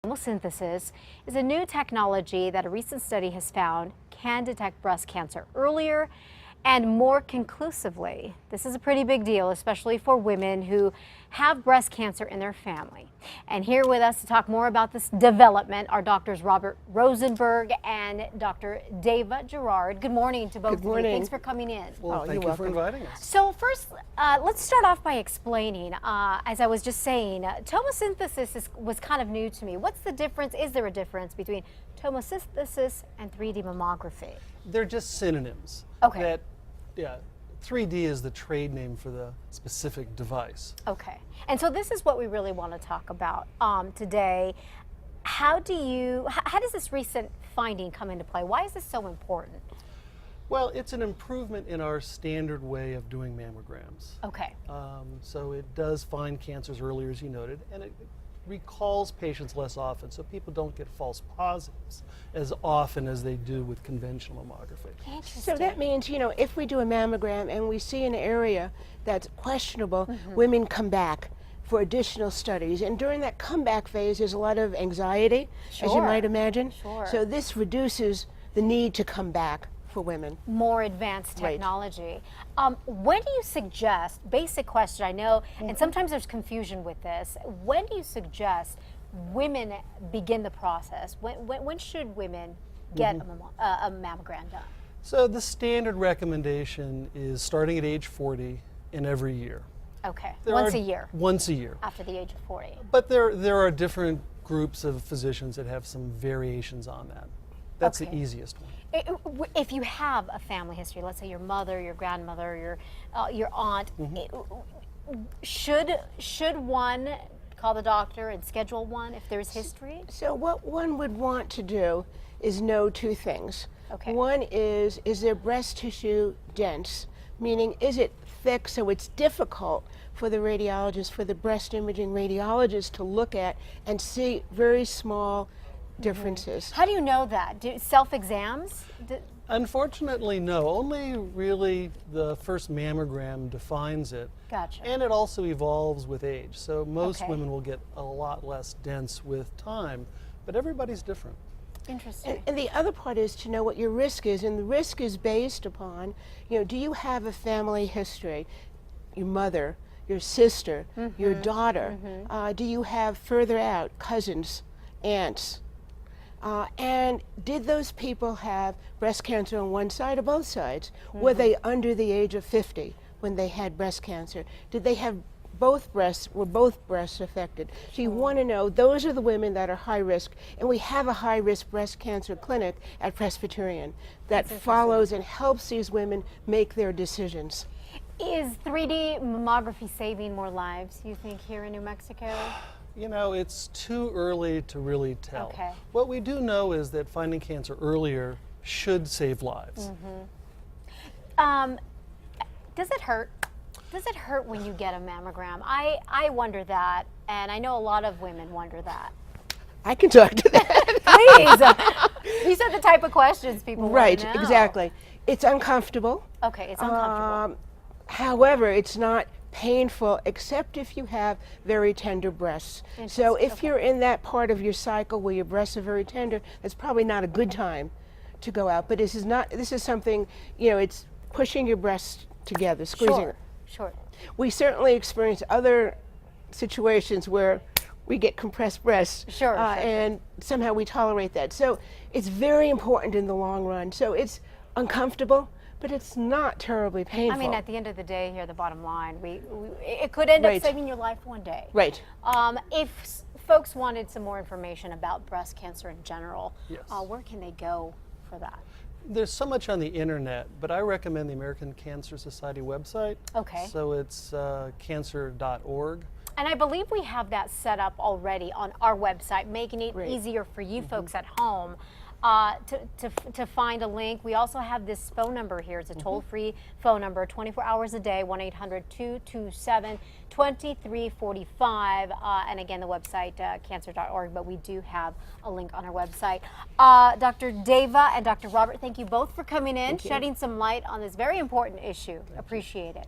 Tomosynthesis is a new technology that a recent study has found can detect breast cancer earlier and more conclusively. This is a pretty big deal, especially for women who have breast cancer in their family. And here with us to talk more about this development are Drs. Robert Rosenberg and Dr. Deva Gerard. Good morning to both of you. Thanks for coming in. Well, thank you for inviting us. So first, let's start off by explaining, as I was just saying, tomosynthesis was kind of new to me. What's the difference? Is there a difference between tomosynthesis and 3D mammography? They're just synonyms. Okay. 3D is the trade name for the specific device. Okay. And so this is what we really want to talk about today. How does this recent finding come into play? Why is this so important? Well, it's an improvement in our standard way of doing mammograms. Okay. So it does find cancers earlier, as you noted, and it recalls patients less often, so people don't get false positives as often as they do with conventional mammography. So that means, if we do a mammogram and we see an area that's questionable, women come back for additional studies. And during that comeback phase, there's a lot of anxiety, as you might imagine. Sure. So this reduces the need to come back for women. More advanced technology. Right. When do you suggest, basic question I know, and sometimes there's confusion with this, when do you suggest women begin the process? When should women get a mammogram done? So the standard recommendation is starting at age 40 and every year. Okay, once a year. Once a year. After the age of 40. But there are different groups of physicians that have some variations on that. That's the easiest one. If you have a family history, let's say your mother, your grandmother, your aunt, should one call the doctor and schedule one if there's history? So what one would want to do is know two things. Okay. One is their breast tissue dense? Meaning, is it thick so it's difficult for the radiologist, for the breast imaging radiologist to look at and see very small differences. How do you know that? Self-exams? Unfortunately, no. Only really the first mammogram defines it. Gotcha. And it also evolves with age. So most women will get a lot less dense with time, but everybody's different. Interesting. And the other part is to know what your risk is, and the risk is based upon, do you have a family history? Your mother, your sister, your daughter. Do you have further out cousins, aunts? And did those people have breast cancer on one side or both sides? Were they under the age of 50 when they had breast cancer? Did they have were both breasts affected? So you want to know, those are the women that are high risk, and we have a high risk breast cancer clinic at Presbyterian that follows and helps these women make their decisions. Is 3D mammography saving more lives, you think, here in New Mexico? It's too early to really tell. Okay. What we do know is that finding cancer earlier should save lives. Does it hurt? Does it hurt when you get a mammogram? I wonder that, and I know a lot of women wonder that. I can talk to that. Please. These are the type of questions people want to know. Right, exactly. It's uncomfortable. Okay, it's uncomfortable. However, it's not painful except if you have very tender breasts. So if you're in that part of your cycle where your breasts are very tender, that's probably not a good time to go out. But this is something, it's pushing your breasts together, squeezing. Sure. We certainly experience other situations where we get compressed breasts. Sure. And somehow we tolerate that. So it's very important in the long run. So it's uncomfortable, but it's not terribly painful. I mean, at the end of the day here, the bottom line, it could end up saving your life one day. Right. If folks wanted some more information about breast cancer in general, where can they go for that? There's so much on the internet, but I recommend the American Cancer Society website. Okay. So it's cancer.org. And I believe we have that set up already on our website, making it easier for you folks at home to find a link. We also have this phone number here. It's a toll-free phone number, 24 hours a day, 1-800-227-2345. And again, the website, cancer.org, but we do have a link on our website. Dr. Deva and Dr. Robert, thank you both for coming in, shedding some light on this very important issue. Appreciate it.